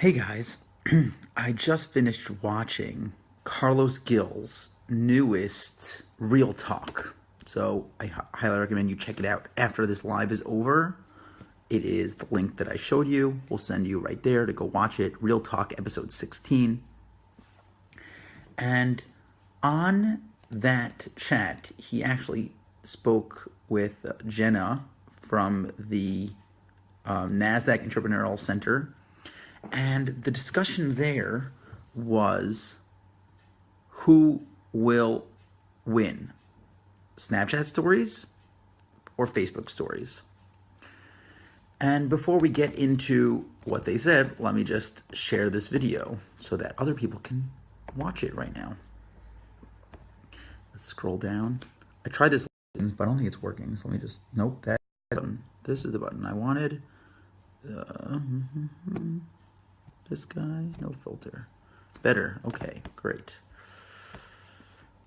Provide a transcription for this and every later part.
Hey guys, I just finished watching Carlos Gil's newest Real Talk. So I highly recommend you check it out after this live is over. It is the link that I showed you. We'll send you right there to go watch it. Real Talk episode 16. And on that chat, he actually spoke with Jenna from the NASDAQ Entrepreneurial Center. And the discussion there was who will win, Snapchat stories or Facebook stories. And before we get into what they said, let me just share this video so that other people can watch it right now. Let's scroll down. I tried this, but I don't think it's working. So let me just, nope, that button. This is the button I wanted. This guy, no filter. Better, okay, great.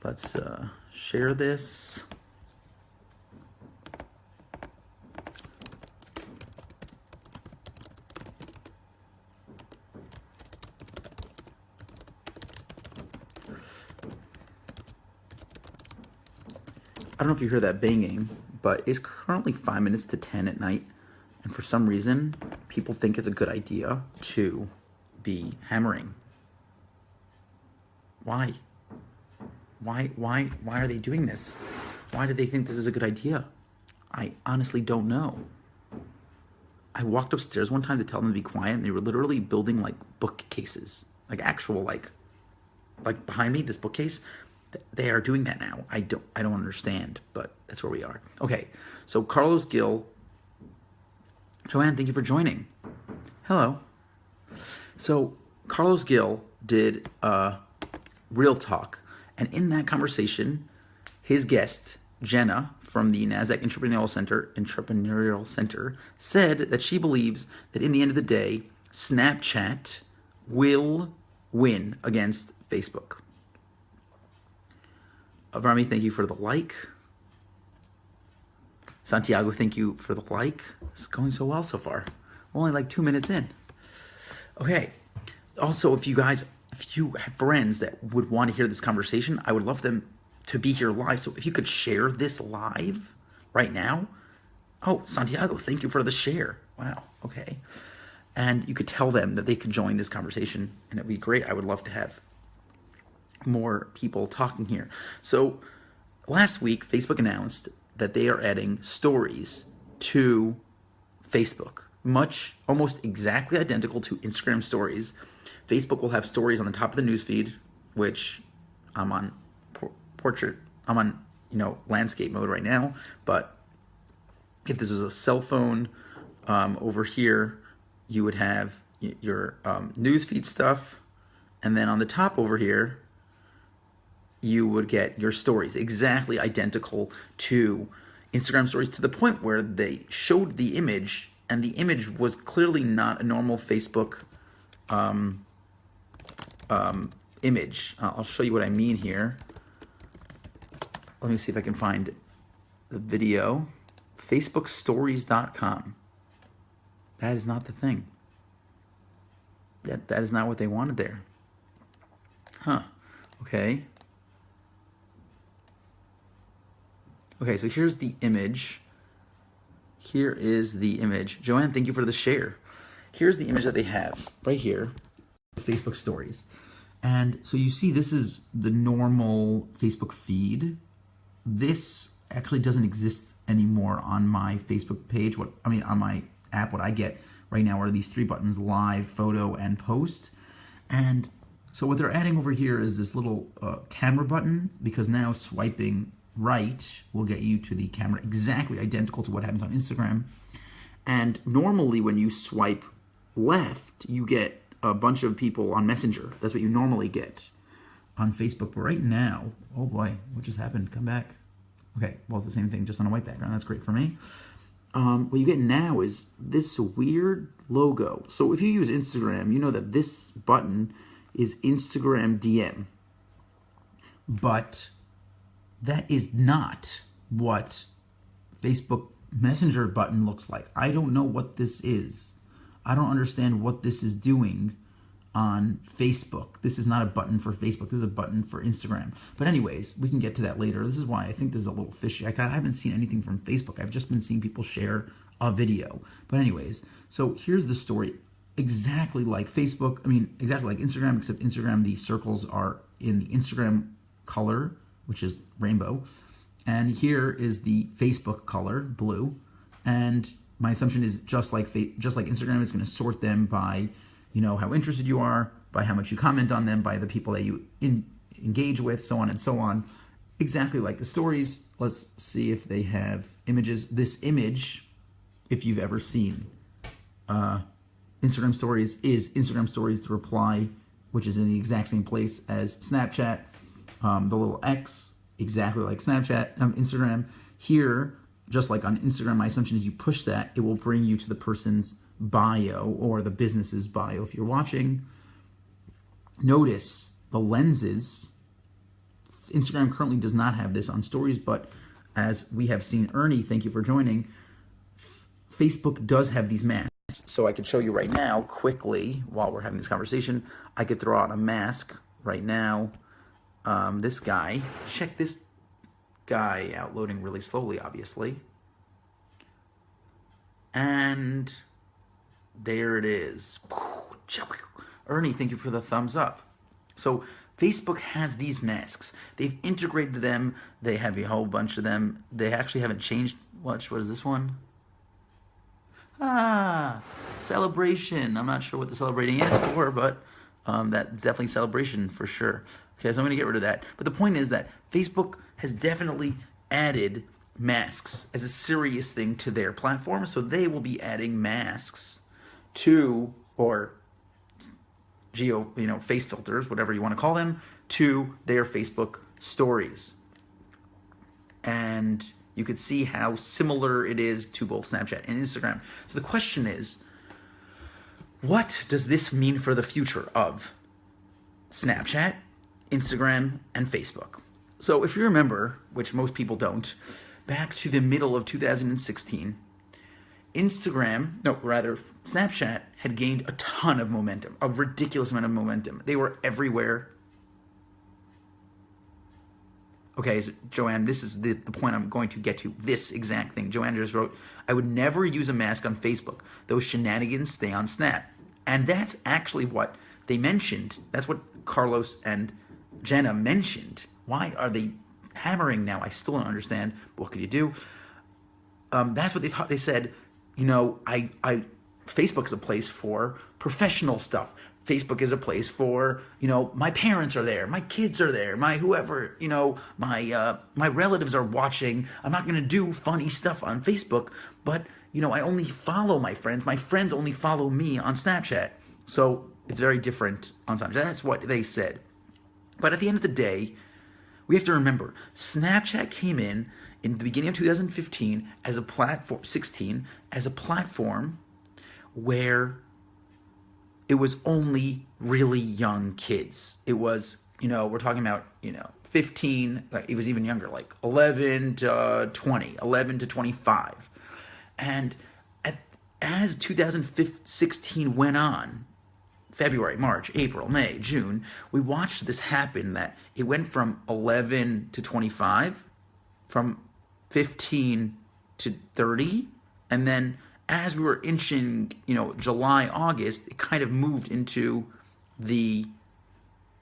Let's share this. I don't know if you hear that banging, but it's currently 5 minutes to 10 at night. And for some reason, people think it's a good idea to be hammering. Why? Why are they doing this? Why do they think this is a good idea? I honestly don't know. I walked upstairs one time to tell them to be quiet, and they were literally building like bookcases, like actual like behind me, this bookcase. They are doing that now. I don't understand, but that's where we are. Okay, so Carlos Gil. Joanne, thank you for joining. Hello. So Carlos Gil did Real Talk, and in that conversation, his guest Jenna from the NASDAQ Entrepreneurial Center said that she believes that in the end of the day, Snapchat will win against Facebook. Avrami, thank you for the like. Santiago, thank you for the like. It's going so well so far. We're only like 2 minutes in. Okay. Also, if you have friends that would want to hear this conversation, I would love them to be here live. So if you could share this live right now. Oh, Santiago, thank you for the share. Wow. Okay. And you could tell them that they could join this conversation, and it'd be great. I would love to have more people talking here. So last week, Facebook announced that they are adding stories to Facebook, almost exactly identical to Instagram stories. Facebook will have stories on the top of the newsfeed, which I'm on portrait. I'm on, landscape mode right now. But if this was a cell phone, over here, you would have your newsfeed stuff, and then on the top over here, you would get your stories, exactly identical to Instagram stories, to the point where they showed the image, and the image was clearly not a normal Facebook image. I'll show you what I mean here. Let me see if I can find the video. FacebookStories.com. That is not the thing. That is not what they wanted there. Huh. Okay. Okay, so here's the image. Here is the image. Joanne, thank you for the share. Here's the image that they have right here, Facebook stories. And so you see this is the normal Facebook feed. This actually doesn't exist anymore on my Facebook page. On my app, what I get right now are these 3 buttons: live, photo, and post. And so what they're adding over here is this little camera button, because now swiping right will get you to the camera, exactly identical to what happens on Instagram. And normally when you swipe left, you get a bunch of people on Messenger. That's what you normally get on Facebook. But right now, oh boy, what just happened? Come back. Okay, well, it's the same thing, just on a white background. That's great for me. What you get now is this weird logo. So if you use Instagram, you know that this button is Instagram DM. But that is not what Facebook Messenger button looks like. I don't know what this is. I don't understand what this is doing on Facebook. This is not a button for Facebook. This is a button for Instagram. But anyways, we can get to that later. This is why I think this is a little fishy. I haven't seen anything from Facebook. I've just been seeing people share a video. But anyways, so here's the story. Exactly like Facebook, exactly like Instagram, except Instagram, the circles are in the Instagram color, which is rainbow. And here is the Facebook color, blue. And my assumption is just like Instagram, it's going to sort them by, how interested you are, by how much you comment on them, by the people that you engage with, so on and so on. Exactly like the stories. Let's see if they have images. This image, if you've ever seen Instagram stories, is Instagram stories, the reply, which is in the exact same place as Snapchat. The little X, exactly like Snapchat, Instagram. Here, just like on Instagram, my assumption is you push that, it will bring you to the person's bio or the business's bio if you're watching. Notice the lenses. Instagram currently does not have this on stories, but as we have seen, Ernie, thank you for joining, Facebook does have these masks. So I could show you right now, quickly, while we're having this conversation, I could throw out a mask right now. This guy, check this guy out, loading really slowly, obviously. And there it is. Ernie, thank you for the thumbs up. So Facebook has these masks. They've integrated them. They have a whole bunch of them. They actually haven't changed much. What is this one? Celebration. I'm not sure what the celebrating is for, but that's definitely celebration for sure. Okay, so I'm going to get rid of that. But the point is that Facebook has definitely added masks as a serious thing to their platform. So they will be adding masks to, or face filters, whatever you want to call them, to their Facebook stories. And you could see how similar it is to both Snapchat and Instagram. So the question is, what does this mean for the future of Snapchat, Instagram, and Facebook? So if you remember, which most people don't, back to the middle of 2016, Snapchat had gained a ton of momentum, a ridiculous amount of momentum. They were everywhere. Okay, so Joanne, this is the point I'm going to get to, this exact thing. Joanne just wrote, I would never use a mask on Facebook. Those shenanigans stay on Snap. And that's actually what they mentioned. That's what Carlos and Jenna mentioned. Why are they hammering now? I still don't understand. What could you do? That's what they thought. They said, Facebook is a place for professional stuff. Facebook is a place for, my parents are there, my kids are there, my whoever, my relatives are watching. I'm not going to do funny stuff on Facebook, but, I only follow my friends. My friends only follow me on Snapchat. So it's very different on Snapchat. That's what they said. But at the end of the day, we have to remember, Snapchat came in the beginning of 2015 as a platform, as a platform where it was only really young kids. It was, we're talking about, 15, it was even younger, like 11 to 20, 11 to 25. And as 2016 went on, February, March, April, May, June, we watched this happen, that it went from 11 to 25, from 15 to 30, and then as we were inching, July, August, it kind of moved into the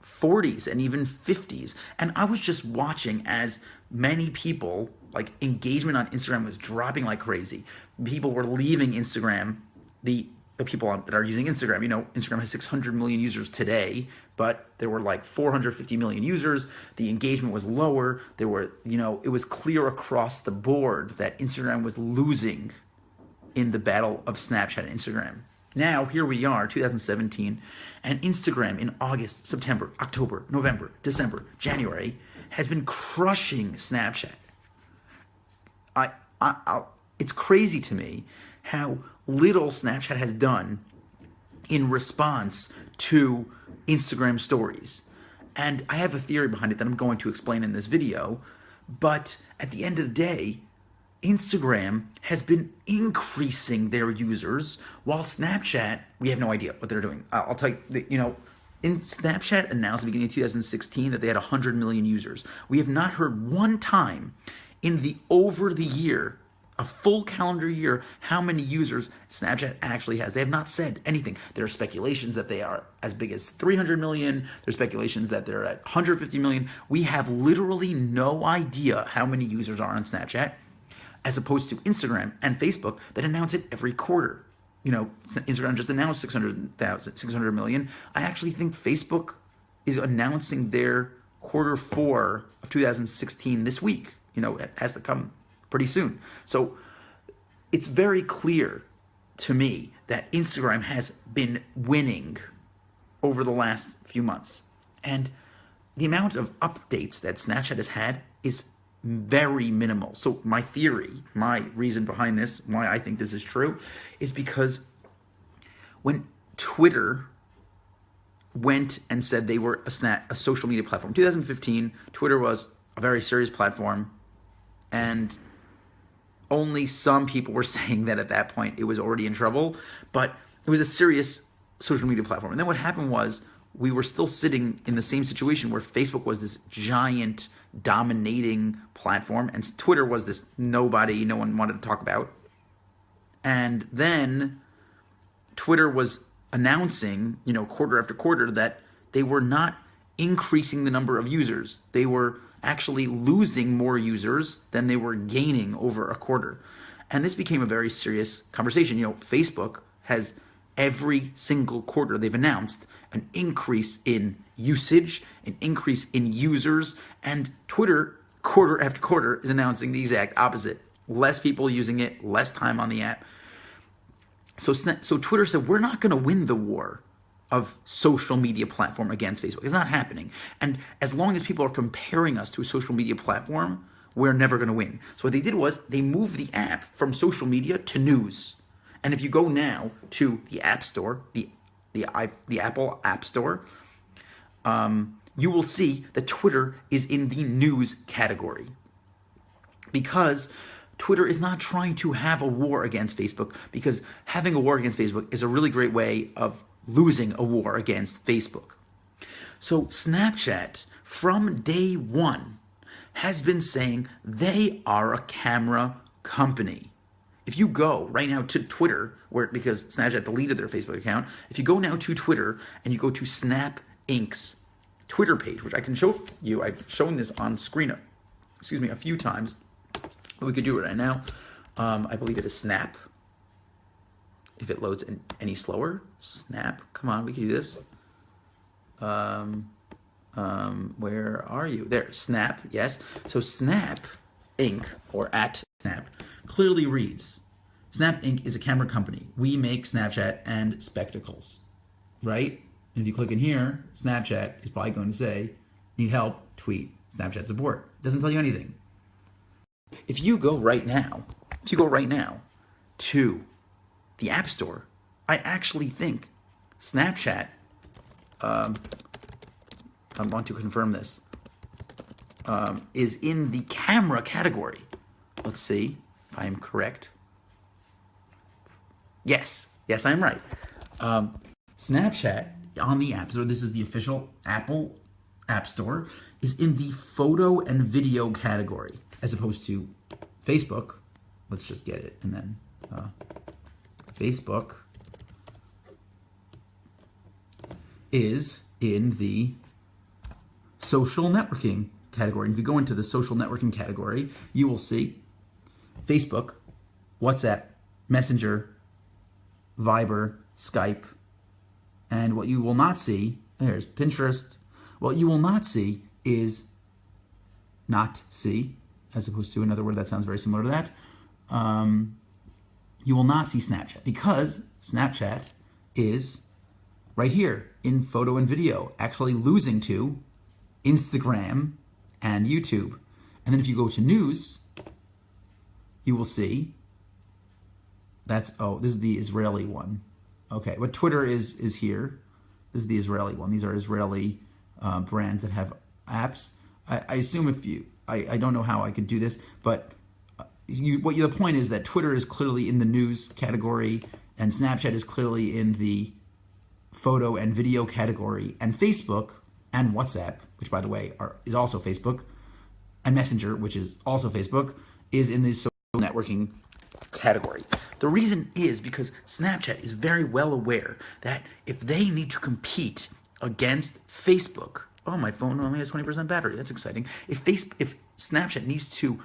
40s and even 50s. And I was just watching as many people, like, engagement on Instagram was dropping like crazy. People were leaving Instagram, the people that are using Instagram. Instagram has 600 million users today, but there were like 450 million users. The engagement was lower. There were, it was clear across the board that Instagram was losing in the battle of Snapchat and Instagram. Now, here we are, 2017, and Instagram in August, September, October, November, December, January has been crushing Snapchat. It's crazy to me how little Snapchat has done in response to Instagram stories. And I have a theory behind it that I'm going to explain in this video, but at the end of the day, Instagram has been increasing their users, while Snapchat, we have no idea what they're doing. I'll tell you, In Snapchat announced at the beginning of 2016 that they had 100 million users. We have not heard one time in the over the year, a full calendar year, how many users Snapchat actually has. They have not said anything. There are speculations that they are as big as 300 million. There's speculations that they're at 150 million. We have literally no idea how many users are on Snapchat, as opposed to Instagram and Facebook that announce it every quarter. You know, Instagram just announced 600 million. I actually think Facebook is announcing their Q4 of 2016 this week. You know, it has to come pretty soon. So it's very clear to me that Instagram has been winning over the last few months. And the amount of updates that Snapchat has had is very minimal. So my theory, my reason behind this, why I think this is true, is because when Twitter went and said they were a social media platform, 2015, Twitter was a very serious platform, and only some people were saying that at that point it was already in trouble, but it was a serious social media platform. And then what happened was we were still sitting in the same situation where Facebook was this giant dominating platform and Twitter was this nobody, no one wanted to talk about. And then Twitter was announcing, you know, quarter after quarter that they were not increasing the number of users. They were actually losing more users than they were gaining over a quarter. And this became a very serious conversation. You know, Facebook has every single quarter they've announced an increase in usage, an increase in users, and Twitter, quarter after quarter, is announcing the exact opposite. Less people using it, less time on the app. So Twitter said, we're not going to win the war of social media platform against Facebook. It's not happening. And as long as people are comparing us to a social media platform, we're never going to win. So what they did was they moved the app from social media to news. And if you go now to the App Store, the Apple App Store, you will see that Twitter is in the news category, because Twitter is not trying to have a war against Facebook, because having a war against Facebook is a really great way of losing a war against Facebook. So Snapchat, from day one, has been saying they are a camera company. If you go right now to Twitter, because Snapchat deleted their Facebook account, if you go now to Twitter and you go to Snap Inc.'s Twitter page, which I can show you, I've shown this on screen, a few times, but we could do it right now. I believe it is Snap. If it loads any slower, Snap, come on, we can do this. Where are you? There, Snap, yes. So Snap Inc., or at Snap, clearly reads, Snap Inc. is a camera company. We make Snapchat and spectacles, right? And if you click in here, Snapchat is probably going to say, need help, tweet, Snapchat support. It doesn't tell you anything. If you go right now to the App Store, I actually think Snapchat, I want to confirm this, is in the camera category. Let's see if I am correct. Yes, I am right. Snapchat on the App Store, this is the official Apple App Store, is in the photo and video category, as opposed to Facebook. Let's just get it, and then Facebook is in the social networking category. And if you go into the social networking category, you will see Facebook, WhatsApp, Messenger, Viber, Skype, and what you will not see, there's Pinterest. What you will not see is not see, as opposed to another word that sounds very similar to that. You will not see Snapchat, because Snapchat is right here in photo and video, actually losing to Instagram and YouTube. And then if you go to news, you will see this is the Israeli one. Okay, but Twitter is here. This is the Israeli one. These are Israeli brands that have apps. I assume I don't know how I could do this, but the point is that Twitter is clearly in the news category and Snapchat is clearly in the photo and video category, and Facebook and WhatsApp, which by the way is also Facebook, and Messenger, which is also Facebook, is in the social networking category. The reason is because Snapchat is very well aware that if they need to compete against Facebook, oh, my phone only has 20% battery, that's exciting. If Snapchat needs to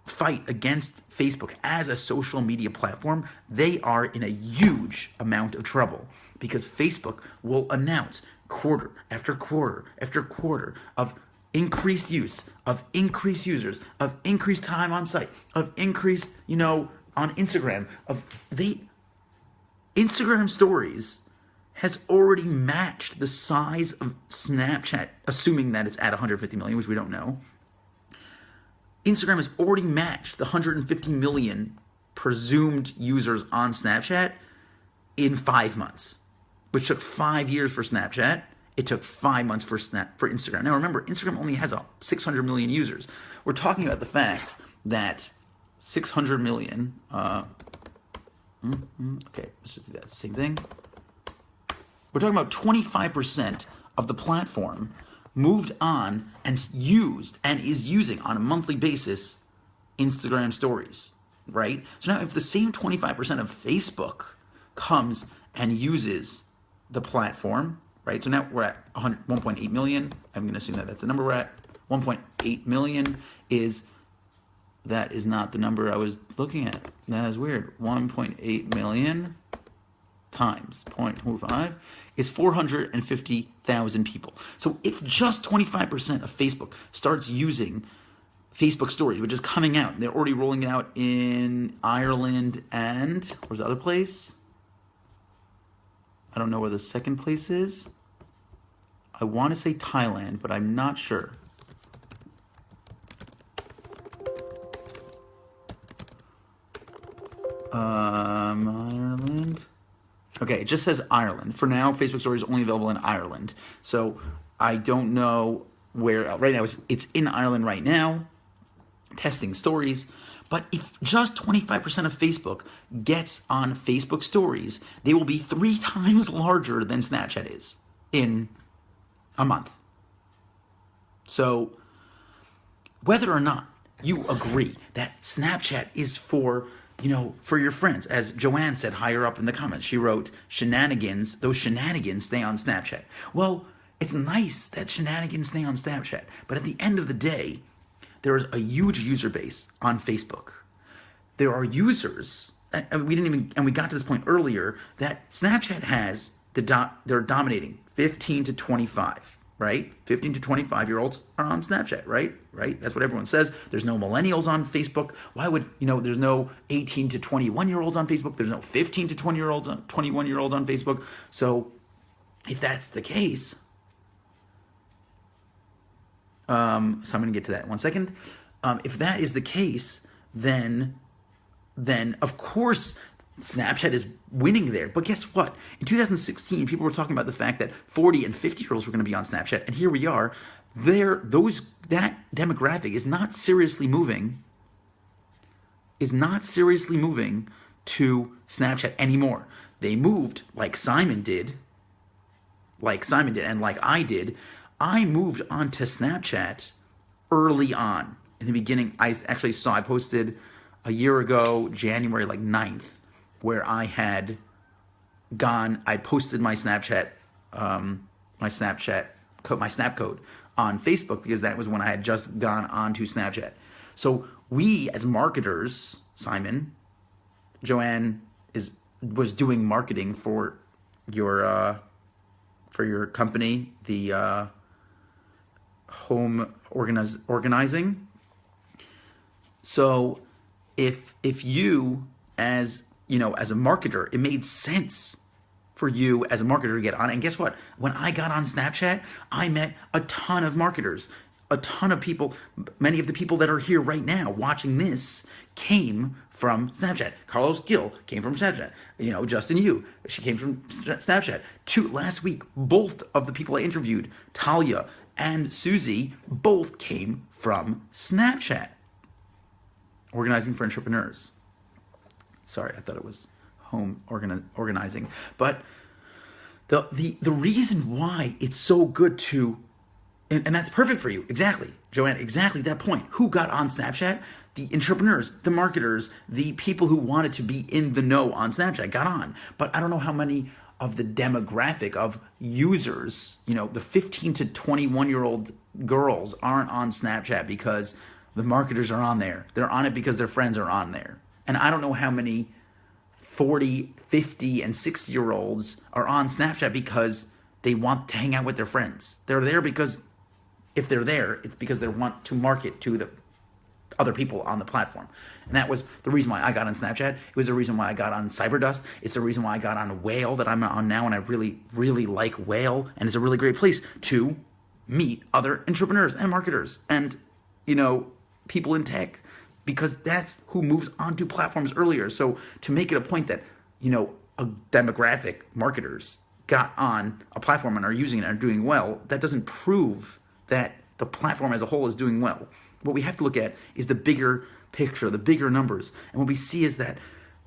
fight against Facebook as a social media platform, they are in a huge amount of trouble, because Facebook will announce quarter after quarter after quarter of increased use, of increased users, of increased time on site, of increased, on Instagram, Instagram stories has already matched the size of Snapchat, assuming that it's at 150 million, which we don't know. Instagram has already matched the 150 million presumed users on Snapchat in 5 months, which took 5 years for Snapchat. It took 5 months for Instagram. Now remember, Instagram only has 600 million users. We're talking about the fact that 600 million, okay, let's just do that same thing. We're talking about 25% of the platform moved on and used and is using on a monthly basis Instagram stories, right? So now if the same 25% of Facebook comes and uses the platform, right? So now we're at 1.8 million. I'm going to assume that that's the number we're at. 1.8 million that is not the number I was looking at. That is weird. 1.8 million times 0.25 is 450,000 people. So if just 25% of Facebook starts using Facebook stories, which is coming out, they're already rolling it out in Ireland and where's the other place? I don't know where the second place is. I want to say Thailand, but I'm not sure. Ireland. Okay, it just says Ireland. For now, Facebook Stories is only available in Ireland. So I don't know where. Right now, it's in Ireland right now, testing stories. But if just 25% of Facebook gets on Facebook Stories, they will be 3 times larger than Snapchat is in a month. So whether or not you agree that Snapchat is for your friends, as Joanne said higher up in the comments, she wrote, those shenanigans stay on Snapchat. Well, it's nice that shenanigans stay on Snapchat, but at the end of the day, there is a huge user base on Facebook. There are users, and we got to this point earlier, that Snapchat has, they're dominating 15 to 25. Right? 15 to 25-year-olds are on Snapchat, right? Right? That's what everyone says. There's no millennials on Facebook. Why would, there's no 18 to 21-year-olds on Facebook. There's no 15 to 21-year-olds on Facebook. So if that's the case, so I'm going to get to that in 1 second. If that is the case, then of course Snapchat is winning there. But guess what? In 2016, people were talking about the fact that 40 and 50-year-olds were going to be on Snapchat, and here we are. That demographic is not seriously moving to Snapchat anymore. They moved like Simon did, and like I did. I moved on to Snapchat early on. In the beginning, I posted a year ago, January 9th, where I posted my Snapchat, my Snap code on Facebook, because that was when I had just gone onto Snapchat. So we as marketers, Joanne was doing marketing for your company, the home organizing. So if you as a marketer, it made sense for you as a marketer to get on. And guess what? When I got on Snapchat, I met a ton of marketers, a ton of people. Many of the people that are here right now watching this came from Snapchat. Carlos Gill came from Snapchat. Justin Yu, she came from Snapchat. Last week, both of the people I interviewed, Talia and Susie, both came from Snapchat. Organizing for entrepreneurs. Sorry, I thought it was home organizing. But The reason why it's so good to, and that's perfect for you. Exactly, Joanne, exactly that point. Who got on Snapchat? The entrepreneurs, the marketers, the people who wanted to be in the know on Snapchat got on. But I don't know how many of the demographic of users, the 15 to 21-year-old girls aren't on Snapchat because the marketers are on there. They're on it because their friends are on there. And I don't know how many 40, 50, and 60-year-olds are on Snapchat because they want to hang out with their friends. They're there because if they're there, it's because they want to market to the other people on the platform. And that was the reason why I got on Snapchat. It was the reason why I got on Cyberdust. It's the reason why I got on Whale that I'm on now, and I really, really like Whale. And it's a really great place to meet other entrepreneurs and marketers and, people in tech, because that's who moves onto platforms earlier. So to make it a point that, a demographic marketers got on a platform and are using it and are doing well, that doesn't prove that the platform as a whole is doing well. What we have to look at is the bigger picture, the bigger numbers. And what we see is that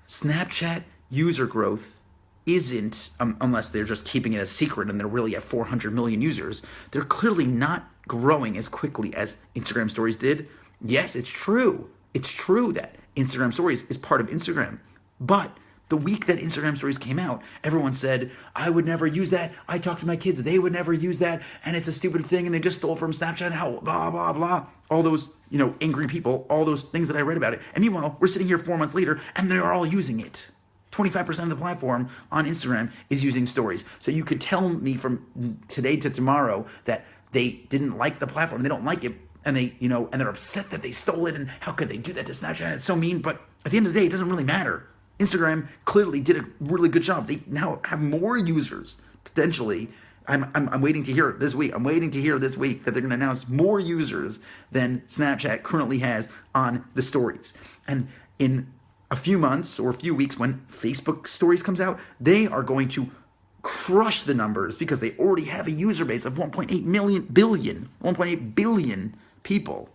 Snapchat user growth isn't, unless they're just keeping it a secret and they're really at 400 million users, they're clearly not growing as quickly as Instagram stories did. Yes, it's true. It's true that Instagram stories is part of Instagram. But the week that Instagram stories came out, everyone said, I would never use that. I talked to my kids, they would never use that. And it's a stupid thing. And they just stole from Snapchat. How blah, blah, blah. All those, angry people, all those things that I read about it. And meanwhile, we're sitting here 4 months later and they're all using it. 25% of the platform on Instagram is using stories. So you could tell me from today to tomorrow that they didn't like the platform. They don't like it. And they, and they're upset that they stole it. And how could they do that to Snapchat? It's so mean. But at the end of the day, it doesn't really matter. Instagram clearly did a really good job. They now have more users, potentially. I'm waiting to hear this week. I'm waiting to hear this week that they're going to announce more users than Snapchat currently has on the stories. And in a few months or a few weeks when Facebook stories comes out, they are going to crush the numbers because they already have a user base of 1.8 billion people.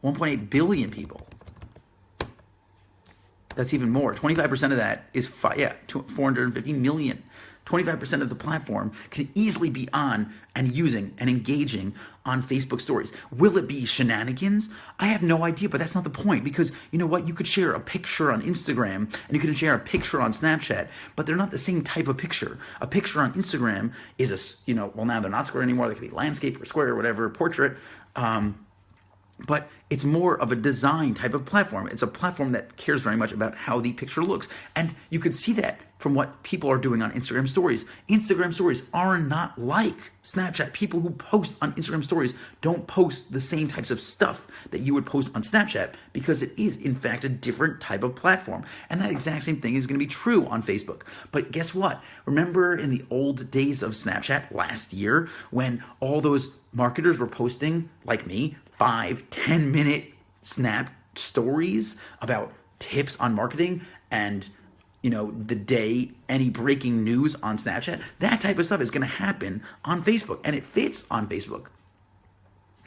1.8 billion people. That's even more. 25% of that is 450 million. 25% of the platform can easily be on and using and engaging on Facebook stories. Will it be shenanigans? I have no idea, but that's not the point, because you know what? You could share a picture on Instagram and you could share a picture on Snapchat, but they're not the same type of picture. A picture on Instagram is now they're not square anymore. They could be landscape or square or whatever, portrait. But it's more of a design type of platform. It's a platform that cares very much about how the picture looks. And you can see that from what people are doing on Instagram stories. Instagram stories are not like Snapchat. People who post on Instagram stories don't post the same types of stuff that you would post on Snapchat, because it is, in fact, a different type of platform. And that exact same thing is going to be true on Facebook. But guess what? Remember in the old days of Snapchat last year when all those marketers were posting, like me, 5-10 minute Snap stories about tips on marketing and the day, any breaking news on Snapchat? That type of stuff is going to happen on Facebook, and it fits on Facebook.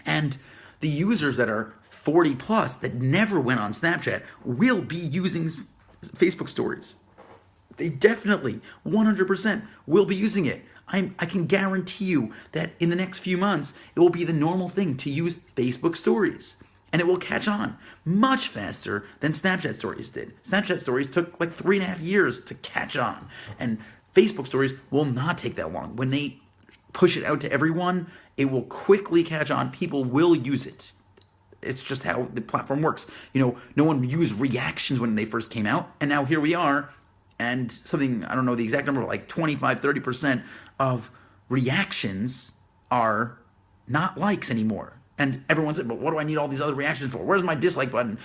And the users that are 40 plus that never went on Snapchat will be using Facebook stories. They definitely 100% will be using it. I can guarantee you that in the next few months, it will be the normal thing to use Facebook stories. And it will catch on much faster than Snapchat stories did. Snapchat stories took like 3.5 years to catch on. And Facebook stories will not take that long. When they push it out to everyone, it will quickly catch on. People will use it. It's just how the platform works. No one used reactions when they first came out. And now here we are. And something, I don't know the exact number, but like 25-30% of reactions are not likes anymore. And everyone said, but what do I need all these other reactions for? Where's my dislike button?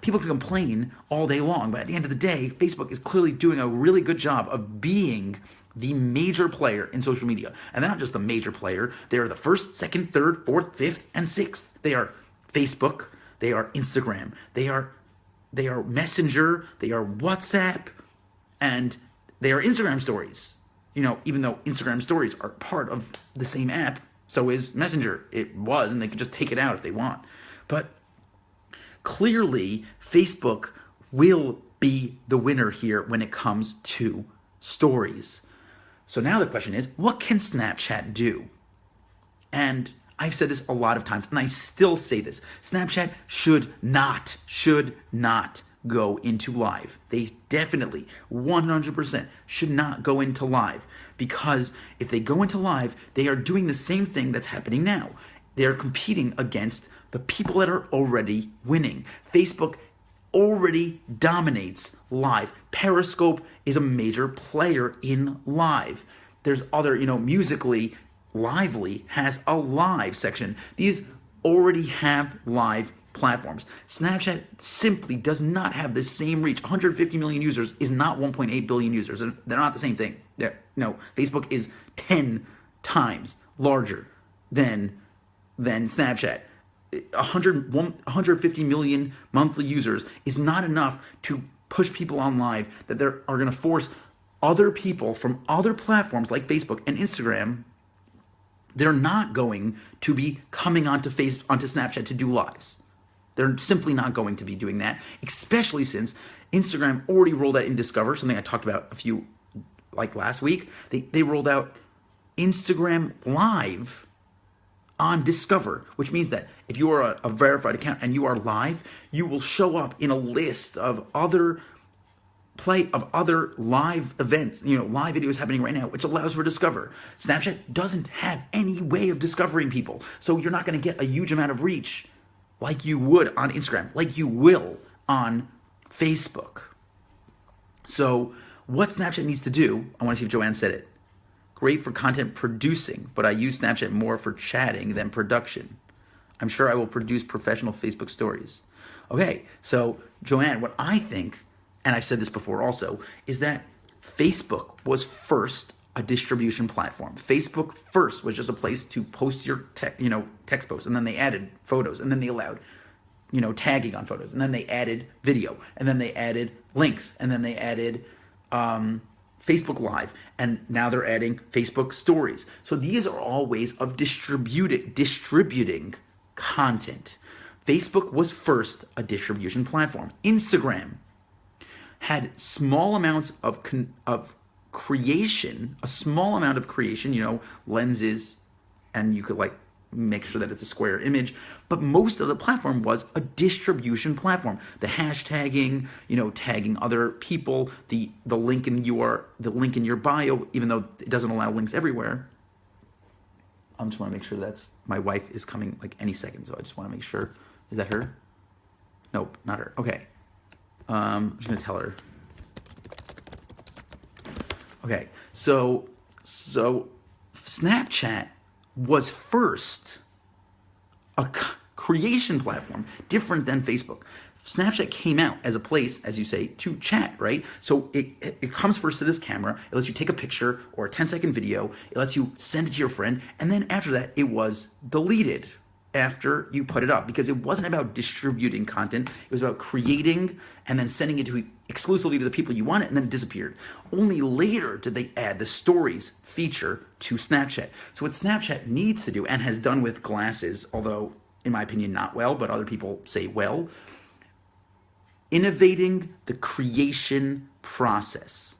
People can complain all day long, but at the end of the day, Facebook is clearly doing a really good job of being the major player in social media. And they're not just the major player. They are the first, second, third, fourth, fifth, and sixth. They are Facebook. They are Instagram. They are Messenger. They are WhatsApp. And they are Instagram stories. Even though Instagram stories are part of the same app, so is Messenger. It was, and they could just take it out if they want. But clearly, Facebook will be the winner here when it comes to stories. So now the question is, what can Snapchat do? And I've said this a lot of times, and I still say this. Snapchat should not go into live. They definitely, 100% should not go into live, because if they go into live, they are doing the same thing that's happening now. They're competing against the people that are already winning. Facebook already dominates live. Periscope is a major player in live. There's other, Musical.ly, Lively has a live section. These already have live platforms. Snapchat simply does not have the same reach. 150 million users is not 1.8 billion users. They're not the same thing. No, Facebook is 10 times larger than Snapchat. 150 million monthly users is not enough to push people on live that are going to force other people from other platforms like Facebook and Instagram. They're not going to be coming onto Snapchat to do lives. They're simply not going to be doing that, especially since Instagram already rolled out in Discover, something I talked about last week. They rolled out Instagram Live on Discover, which means that if you are a verified account and you are live, you will show up in a list of other live events, live videos happening right now, which allows for Discover. Snapchat doesn't have any way of discovering people, so you're not going to get a huge amount of reach like you would on Instagram, like you will on Facebook. So what Snapchat needs to do, I want to see if Joanne said it. Great for content producing, but I use Snapchat more for chatting than production. I'm sure I will produce professional Facebook stories. Okay, so Joanne, what I think, and I've said this before also, is that Facebook was first a distribution platform. Facebook first was just a place to post your text posts, and then they added photos, and then they allowed tagging on photos, and then they added video, and then they added links, and then they added Facebook Live, and now they're adding Facebook Stories. So these are all ways of distributing content. Facebook was first a distribution platform. Instagram had small amounts of creation, lenses, and you could make sure that it's a square image, but most of the platform was a distribution platform. The hashtagging, tagging other people, the link in your bio, even though it doesn't allow links everywhere. I just want to make sure my wife is coming any second, so I just want to make sure. Is that her? Nope, not her. Okay. I'm just gonna tell her. Okay, so Snapchat was first a creation platform, different than Facebook. Snapchat came out as a place, as you say, to chat, right? So it comes first to this camera. It lets you take a picture or a 10-second video. It lets you send it to your friend. And then after that, it was deleted after you put it up, because it wasn't about distributing content. It was about creating and then sending it exclusively to the people you wanted, and then it disappeared. Only later did they add the stories feature to Snapchat. So what Snapchat needs to do, and has done with glasses, although in my opinion not well, but other people say well, innovating the creation process.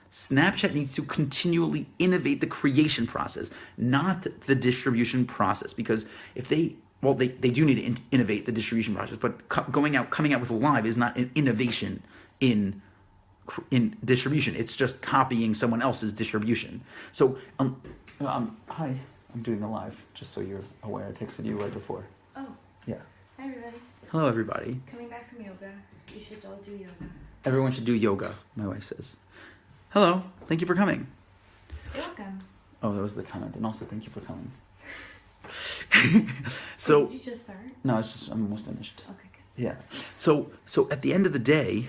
Snapchat needs to continually innovate the creation process, not the distribution process, because if they do need to innovate the distribution process, but coming out with live is not an innovation in distribution. It's just copying someone else's distribution. So, hi, I'm doing the live, just so you're aware. I texted you right before. Oh. Yeah. Hi, everybody. Hello, everybody. Coming back from yoga. You should all do yoga. Everyone should do yoga, my wife says. Hello, thank you for coming. You're welcome. Oh, that was the comment, and also thank you for coming. So, did you just start? No, I'm almost finished. Okay, good. Yeah. So at the end of the day,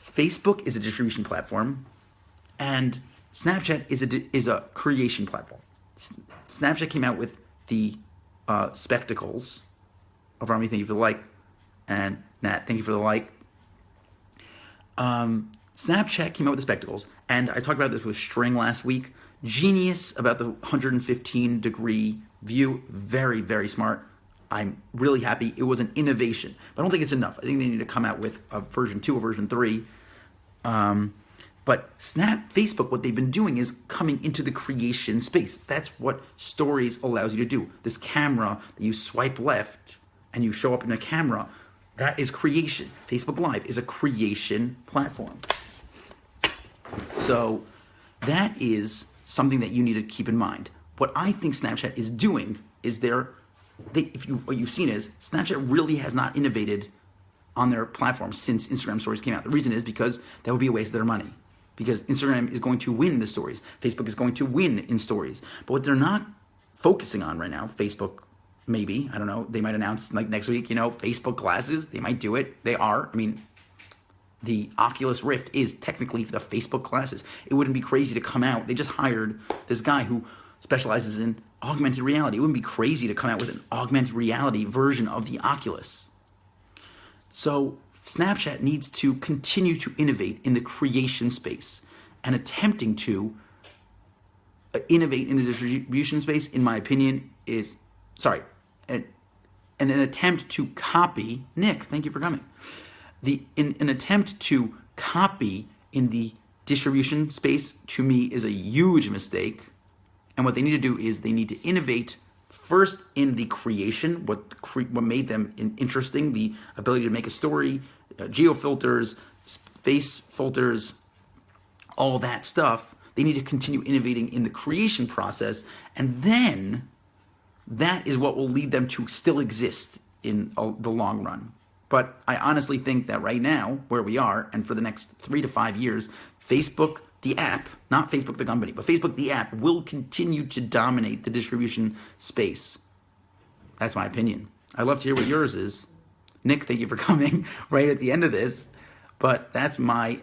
Facebook is a distribution platform, and Snapchat is a creation platform. Snapchat came out with the spectacles. Avrami, thank you for the like, and Nat, thank you for the like. Snapchat came out with the spectacles, and I talked about this with String last week. Genius about the 115-degree view. Very, very smart. I'm really happy. It was an innovation, but I don't think it's enough. I think they need to come out with a version 2 or version 3. But Facebook, what they've been doing is coming into the creation space. That's what Stories allows you to do. This camera that you swipe left and you show up in a camera, that is creation. Facebook Live is a creation platform. So that is something that you need to keep in mind. What I think Snapchat is doing is what you've seen is Snapchat really has not innovated on their platform since Instagram Stories came out. The reason is because that would be a waste of their money. Because Instagram is going to win the stories. Facebook is going to win in stories. But what they're not focusing on right now, Facebook maybe, I don't know, they might announce like next week, Facebook glasses. They might do it. They are. I mean, the Oculus Rift is technically the Facebook glasses. It wouldn't be crazy to come out. They just hired this guy who specializes in augmented reality. It wouldn't be crazy to come out with an augmented reality version of the Oculus. So Snapchat needs to continue to innovate in the creation space, and attempting to innovate in the distribution space, in my opinion, is, an attempt to copy, Nick, thank you for coming, an attempt to copy in the distribution space, to me, is a huge mistake. And what they need to do is they need to innovate first in the creation, what made them interesting, the ability to make a story, geo filters, face filters, all that stuff. They need to continue innovating in the creation process, and then that is what will lead them to still exist in the long run. But I honestly think that right now, where we are, and for the next 3 to 5 years, Facebook, the app, not Facebook the company, but Facebook the app, will continue to dominate the distribution space. That's my opinion. I'd love to hear what yours is. Nick, thank you for coming right at the end of this. But that is my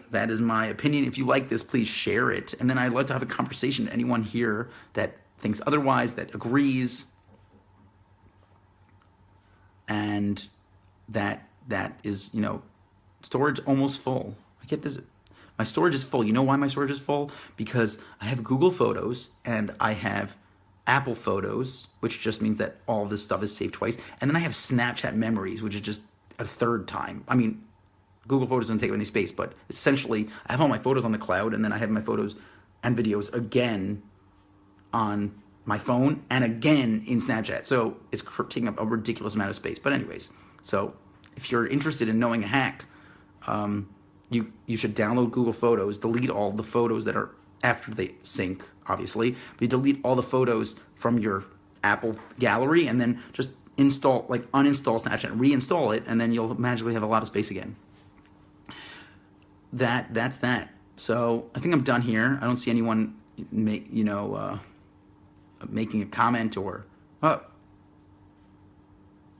opinion. If you like this, please share it. And then I'd like to have a conversation. Anyone here that thinks otherwise, that agrees, and that is, storage almost full. I get this. My storage is full. You know why my storage is full? Because I have Google Photos and I have Apple Photos, which just means that all of this stuff is saved twice. And then I have Snapchat Memories, which is just a third time. I mean, Google Photos doesn't take up any space, but essentially I have all my photos on the cloud, and then I have my photos and videos again on my phone and again in Snapchat. So it's taking up a ridiculous amount of space. But anyways, so if you're interested in knowing a hack, you should download Google Photos, delete all the photos that are after they sync, obviously. But you delete all the photos from your Apple gallery, and then just uninstall Snapchat, reinstall it, and then you'll magically have a lot of space again. That's that. So I think I'm done here. I don't see anyone making a comment or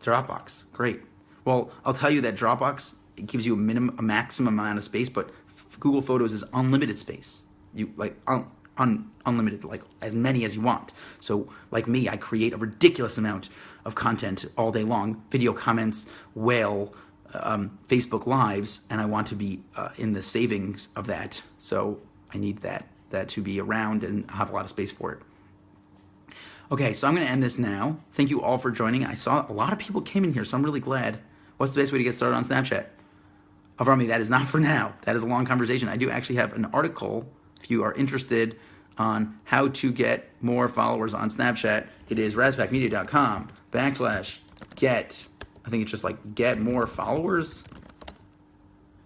Dropbox. Great. Well, I'll tell you that Dropbox, it gives you a maximum amount of space, but Google Photos is unlimited space. You unlimited, like as many as you want. So like me, I create a ridiculous amount of content all day long, video comments, whale, Facebook Lives, and I want to be in the savings of that. So I need that to be around and have a lot of space for it. Okay, so I'm going to end this now. Thank you all for joining. I saw a lot of people came in here, so I'm really glad. What's the best way to get started on Snapchat? Avrami, that is not for now. That is a long conversation. I do actually have an article, if you are interested, on how to get more followers on Snapchat. It is razzpackmedia.com/get. I think it's just like get more followers.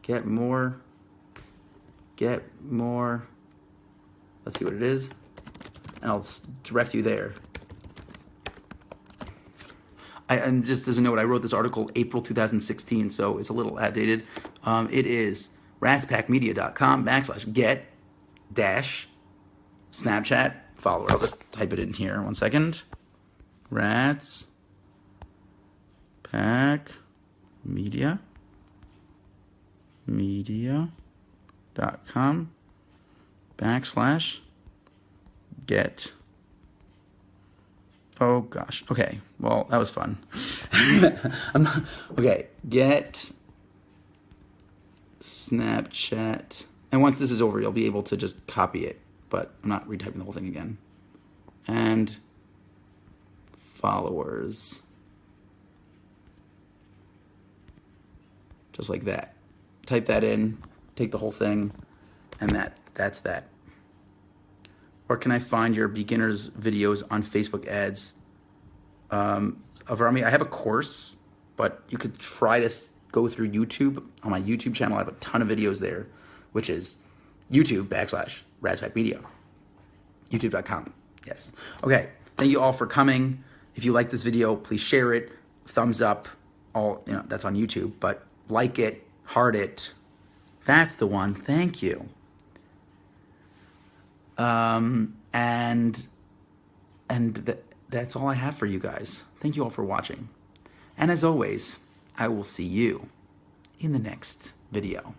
Get more. Let's see what it is. And I'll direct you there. And just as a note, I wrote this article April 2016, so it's a little outdated. It is razzpackmedia.com/get-Snapchat follower. I'll just type it in here. 1 second. razzpackmedia.com/get. Oh gosh. Okay. Well, that was fun. Okay. Get Snapchat. And once this is over, you'll be able to just copy it. But I'm not retyping the whole thing again. And followers. Just like that. Type that in. Take the whole thing. And that's that. Where can I find your beginners videos on Facebook ads? Avrami, I have a course, but you could try to go through YouTube. On my YouTube channel, I have a ton of videos there, which is YouTube.com/RazPackMedia. YouTube.com. Yes. Okay. Thank you all for coming. If you like this video, please share it. Thumbs up. All, you know, that's on YouTube, but like it, heart it. That's the one. Thank you. That's all I have for you guys. Thank you all for watching. And as always, I will see you in the next video.